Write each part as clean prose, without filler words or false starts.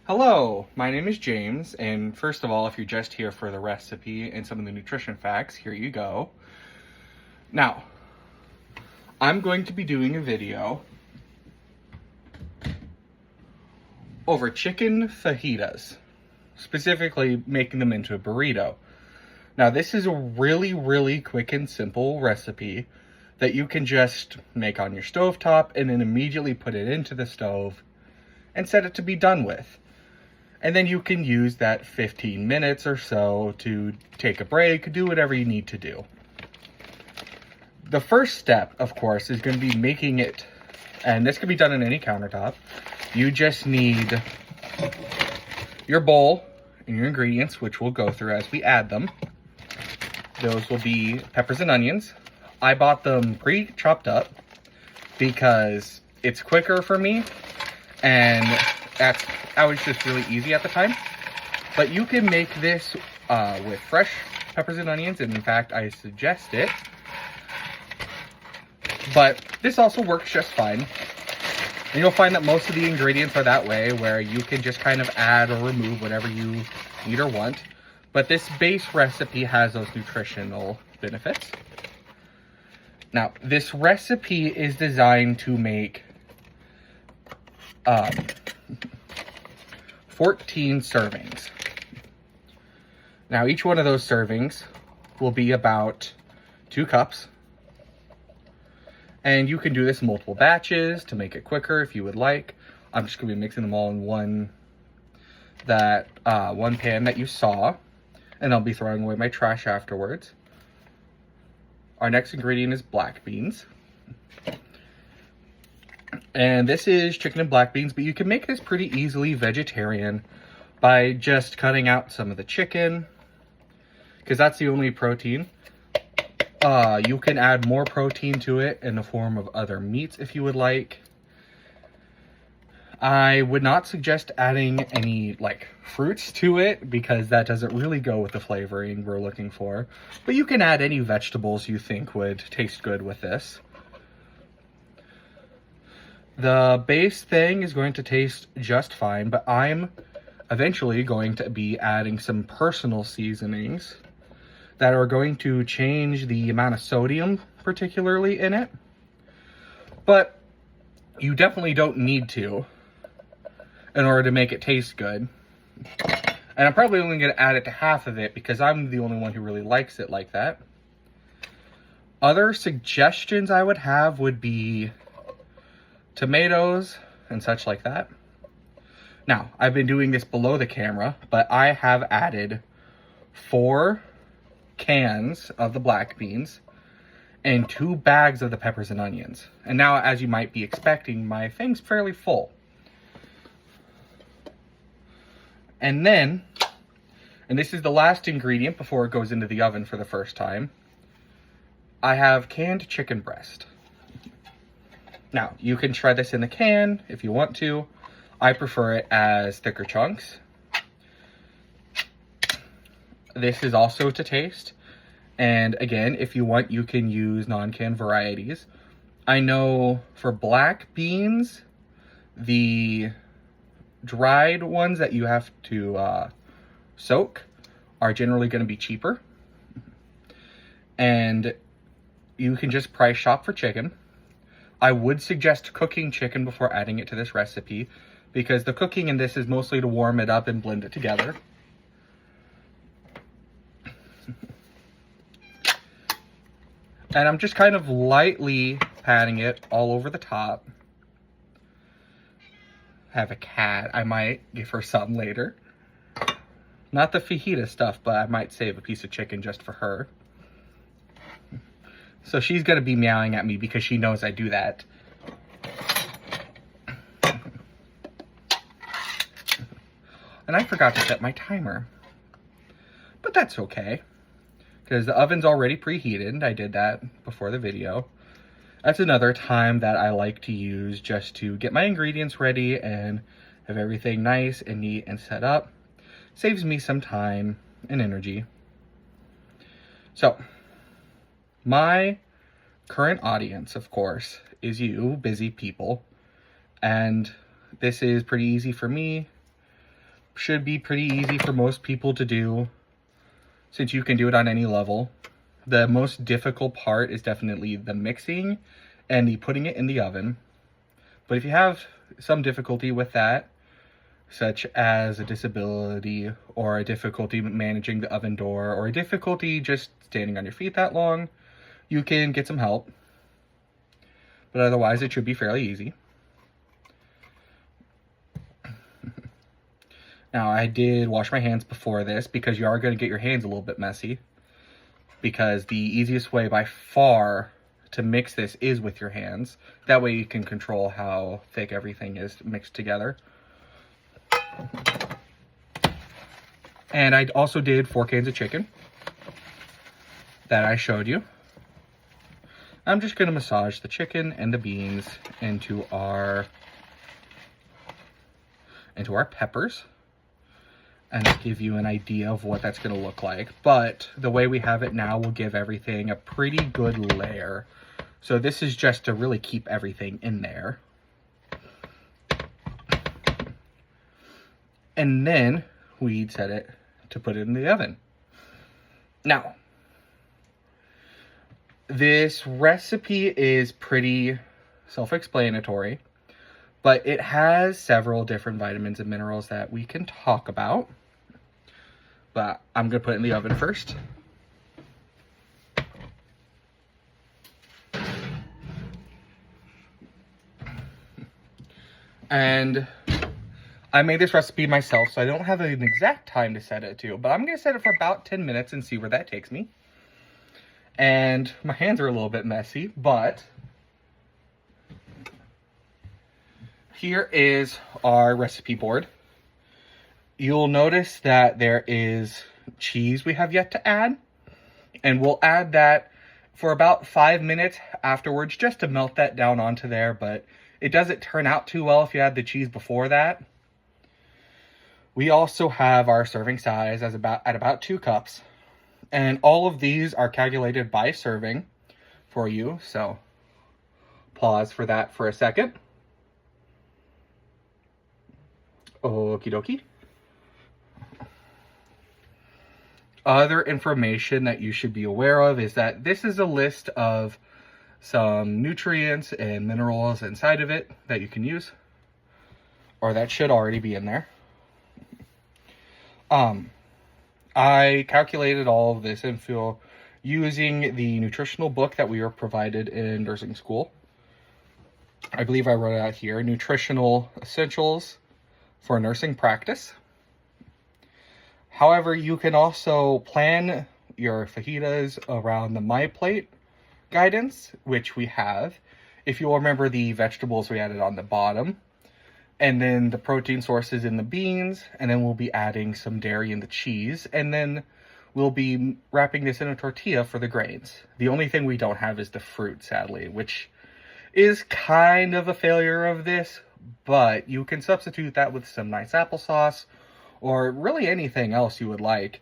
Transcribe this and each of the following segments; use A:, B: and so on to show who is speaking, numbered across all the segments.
A: Hello, my name is James, and first of all, if you're just here for the recipe and some of the nutrition facts, here you go. Now, I'm going to be doing a video over chicken fajitas, specifically making them into a burrito. Now, this is a really quick and simple recipe that you can just make on your stovetop and then immediately put it into the stove and set it to be done with. And then you can use that 15 minutes or so to take a break, do whatever you need to do. The first step, of course, is going to be making it, and this can be done on any countertop. You just need your bowl and your ingredients, which we'll go through as we add them. Those will be peppers and onions. I bought them pre-chopped up because it's quicker for me, and I was just really easy at the time. But you can make this with fresh peppers and onions, and in fact, I suggest it. But this also works just fine. And you'll find that most of the ingredients are that way, where you can just kind of add or remove whatever you need or want. But this base recipe has those nutritional benefits. Now, this recipe is designed to make 14 servings. Now, each one of those servings will be about 2 cups. And you can do this in multiple batches to make it quicker if you would like. I'm just going to be mixing them all in one pan that you saw. And I'll be throwing away my trash afterwards. Our next ingredient is black beans. And this is chicken and black beans, but you can make this pretty easily vegetarian by just cutting out some of the chicken, because that's the only protein. You can add more protein to it in the form of other meats if you would like. I would not suggest adding any fruits to it because that doesn't really go with the flavoring we're looking for. But you can add any vegetables you think would taste good with this. The base thing is going to taste just fine, but I'm eventually going to be adding some personal seasonings that are going to change the amount of sodium particularly in it. But you definitely don't need to in order to make it taste good. And I'm probably only going to add it to half of it because I'm the only one who really likes it like that. Other suggestions I would have would be tomatoes and such like that. Now, I've been doing this below the camera, but I have added 4 cans of the black beans and 2 bags of the peppers and onions. And now, as you might be expecting, my thing's fairly full. And then, and this is the last ingredient before it goes into the oven for the first time, I have canned chicken breast. Now, you can shred this in the can if you want to. I prefer it as thicker chunks. This is also to taste. And again, if you want, you can use non-canned varieties. I know for black beans, the dried ones that you have to soak are generally going to be cheaper. And you can just price shop for chicken. I would suggest cooking chicken before adding it to this recipe, because the cooking in this is mostly to warm it up and blend it together. And I'm just kind of lightly patting it all over the top. I have a cat. I might give her some later. Not the fajita stuff, but I might save a piece of chicken just for her. So she's going to be meowing at me because she knows I do that. And I forgot to set my timer. But that's okay, because the oven's already preheated. I did that before the video. That's another time that I like to use just to get my ingredients ready and have everything nice and neat and set up. Saves me some time and energy. So, my current audience, of course, is you busy people. And this is pretty easy for me. should be pretty easy for most people to do, since you can do it on any level. The most difficult part is definitely the mixing and the putting it in the oven. But if you have some difficulty with that, such as a disability or a difficulty managing the oven door or a difficulty just standing on your feet that long, you can get some help. But otherwise, it should be fairly easy. Now, I did wash my hands before this because you are going to get your hands a little bit messy. Because the easiest way by far to mix this is with your hands. That way you can control how thick everything is mixed together. And I also did 4 cans of chicken that I showed you. I'm just going to massage the chicken and the beans into our peppers and give you an idea of what that's going to look like. But the way we have it now will give everything a pretty good layer. So this is just to really keep everything in there. And then we'd set it to put it in the oven. Now, this recipe is pretty self-explanatory, but it has several different vitamins and minerals that we can talk about. But I'm going to put it in the oven first. And I made this recipe myself, so I don't have an exact time to set it to, but I'm going to set it for about 10 minutes and see where that takes me. And my hands are a little bit messy, but here is our recipe board. You'll notice that there is cheese we have yet to add, and we'll add that for about 5 minutes afterwards just to melt that down onto there, but it doesn't turn out too well if you add the cheese before that. We also have our serving size at about 2 cups, and all of these are calculated by serving for you, so pause for that for a second. Okie dokie. Other information that you should be aware of is that this is a list of some nutrients and minerals inside of it that you can use, or that should already be in there. I calculated all of this info using the nutritional book that we were provided in nursing school. I believe I wrote it out here, Nutritional Essentials for Nursing Practice. However, you can also plan your fajitas around the MyPlate guidance, which we have. If you'll remember the vegetables we added on the bottom, and then the protein sources in the beans, and then we'll be adding some dairy in the cheese, and then we'll be wrapping this in a tortilla for the grains. The only thing we don't have is the fruit, sadly, which is kind of a failure of this, but you can substitute that with some nice applesauce, or really anything else you would like.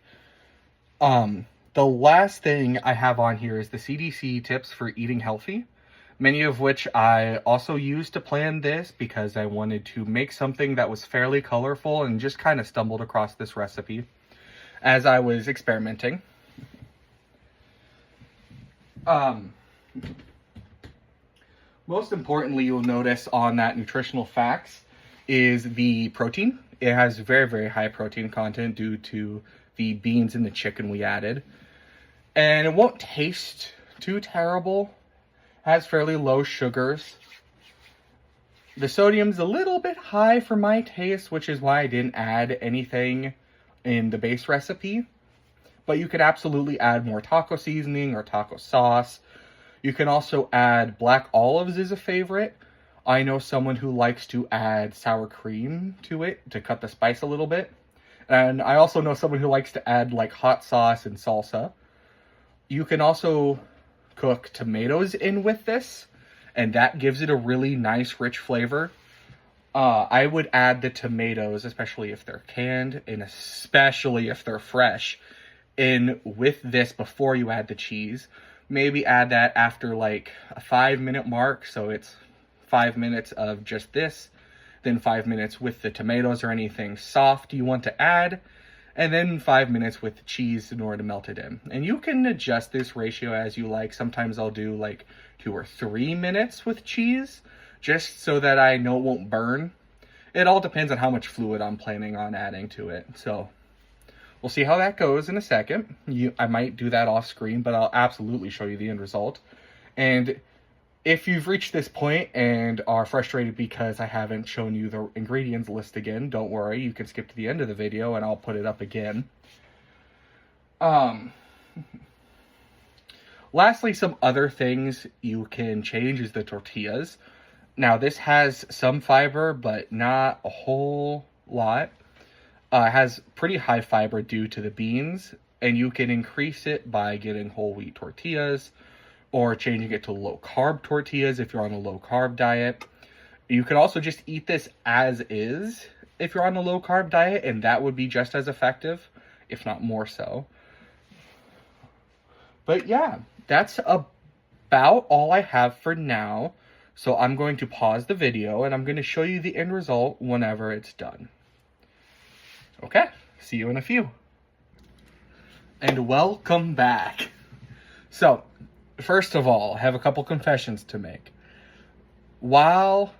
A: The last thing I have on here is the CDC tips for eating healthy, many of which I also used to plan this because I wanted to make something that was fairly colorful, and just kind of stumbled across this recipe as I was experimenting. Most importantly, you'll notice on that nutritional facts is the protein. It has very, very high protein content due to the beans and the chicken we added. And it won't taste too terrible. It has fairly low sugars. The sodium's a little bit high for my taste, which is why I didn't add anything in the base recipe. But you could absolutely add more taco seasoning or taco sauce. You can also add black olives is a favorite. I know someone who likes to add sour cream to it to cut the spice a little bit. And I also know someone who likes to add like hot sauce and salsa. You can also cook tomatoes in with this, and that gives it a really nice, rich flavor. I would add the tomatoes, especially if they're canned, and especially if they're fresh, in with this before you add the cheese. Maybe add that after like a 5-minute mark, so it's 5 minutes of just this, then 5 minutes with the tomatoes or anything soft you want to add, and then 5 minutes with the cheese in order to melt it in. And you can adjust this ratio as you like. Sometimes I'll do like 2 or 3 minutes with cheese, just so that I know it won't burn. It all depends on how much fluid I'm planning on adding to it. So we'll see how that goes in a second. I might do that off screen, but I'll absolutely show you the end result. And if you've reached this point and are frustrated because I haven't shown you the ingredients list again, don't worry. You can skip to the end of the video and I'll put it up again. Lastly, some other things you can change is the tortillas. Now, this has some fiber, but not a whole lot. It has pretty high fiber due to the beans, and you can increase it by getting whole wheat tortillas or changing it to low carb tortillas if you're on a low carb diet. You can also just eat this as is if you're on a low carb diet, and that would be just as effective, if not more so. But yeah, that's about all I have for now. So I'm going to pause the video and I'm going to show you the end result whenever it's done. Okay, see you in a few. And welcome back. So, first of all, I have a couple confessions to make. While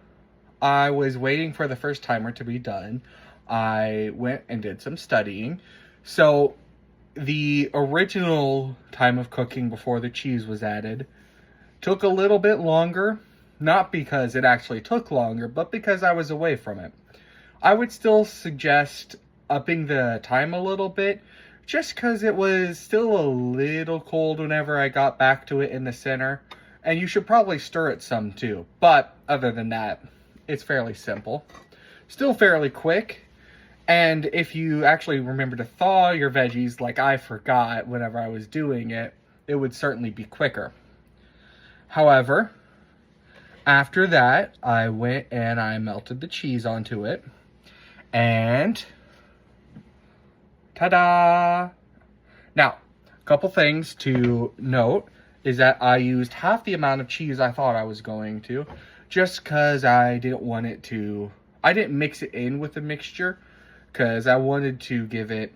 A: I was waiting for the first timer to be done, I went and did some studying. So, the original time of cooking before the cheese was added took a little bit longer. Not because it actually took longer, but because I was away from it. I would still suggest upping the time a little bit, just because it was still a little cold whenever I got back to it in the center. And you should probably stir it some too. But other than that, it's fairly simple. Still fairly quick. And if you actually remember to thaw your veggies like I forgot whenever I was doing it, it would certainly be quicker. However, after that, I went and I melted the cheese onto it. And ta-da! Now, a couple things to note is that I used half the amount of cheese I thought I was going to, just because I didn't want it to... I didn't mix it in with the mixture, because I wanted to give it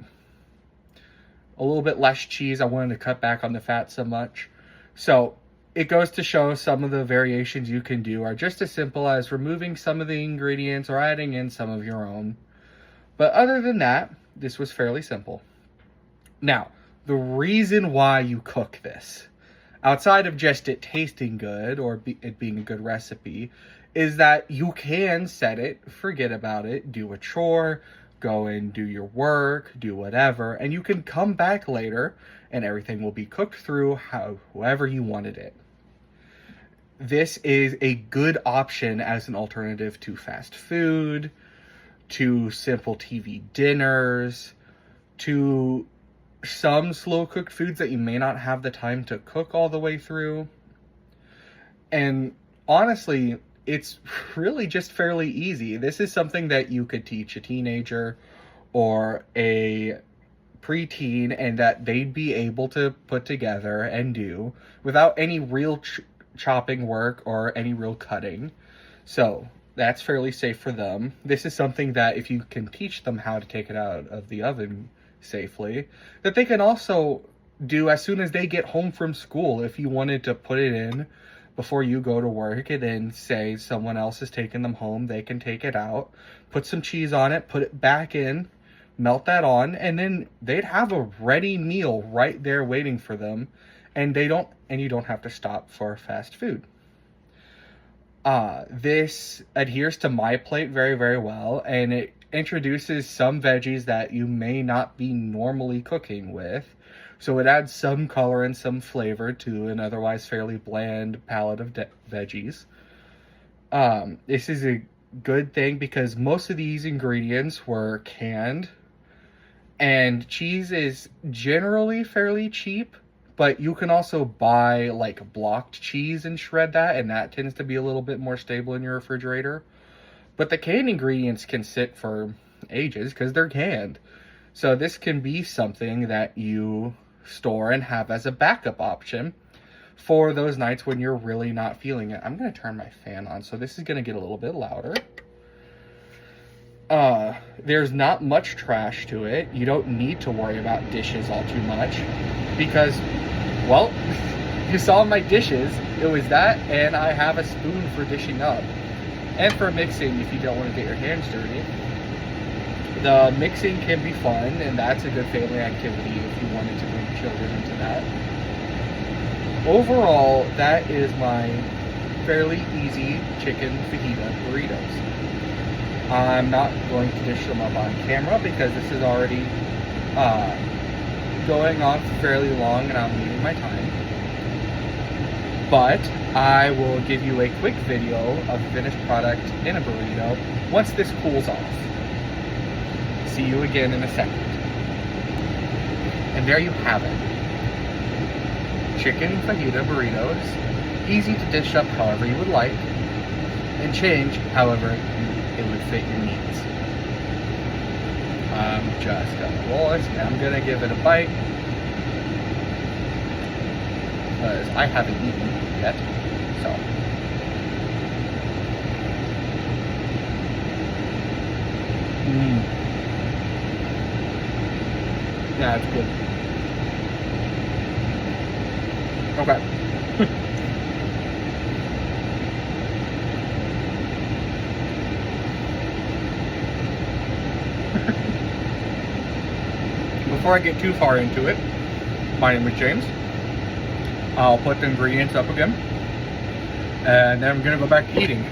A: a little bit less cheese. I wanted to cut back on the fat so much. So it goes to show some of the variations you can do are just as simple as removing some of the ingredients or adding in some of your own. But other than that, this was fairly simple. Now, the reason why you cook this, outside of just it tasting good or it being a good recipe, is that you can set it, forget about it, do a chore, go and do your work, do whatever, and you can come back later and everything will be cooked through however you wanted it. This is a good option as an alternative to fast food, to simple TV dinners, to some slow-cooked foods that you may not have the time to cook all the way through. And honestly, it's really just fairly easy. This is something that you could teach a teenager or a preteen and that they'd be able to put together and do without any real chopping work or any real cutting. So that's fairly safe for them. This is something that if you can teach them how to take it out of the oven safely, that they can also do as soon as they get home from school. If you wanted to put it in before you go to work and then say someone else is taking them home, they can take it out, put some cheese on it, put it back in, melt that on, and then they'd have a ready meal right there waiting for them, and you don't have to stop for fast food. This adheres to my plate very, very well, and it introduces some veggies that you may not be normally cooking with. So it adds some color and some flavor to an otherwise fairly bland palette of veggies. This is a good thing because most of these ingredients were canned, and cheese is generally fairly cheap, but you can also buy like blocked cheese and shred that, and that tends to be a little bit more stable in your refrigerator. But the canned ingredients can sit for ages because they're canned. So this can be something that you store and have as a backup option for those nights when you're really not feeling it. I'm going to turn my fan on, so this is going to get a little bit louder. There's not much trash to it. You don't need to worry about dishes all too much because, well, you saw my dishes. It was that, and I have a spoon for dishing up. And for mixing, if you don't want to get your hands dirty. The mixing can be fun, and that's a good family activity if you wanted to bring children into that. Overall, that is my fairly easy chicken fajita burritos. I'm not going to dish them up on camera because this is already going on fairly long and I'm leaving my time. But I will give you a quick video of the finished product in a burrito once this cools off. See you again in a second. And there you have it. Chicken fajita burritos. Easy to dish up however you would like and change however it would fit your needs. I'm just gonna roll it and I'm gonna give it a bite because I haven't eaten yet, so. Yeah, it's good. Okay. Before I get too far into it, my name is James. I'll put the ingredients up again, and then I'm gonna go back to eating.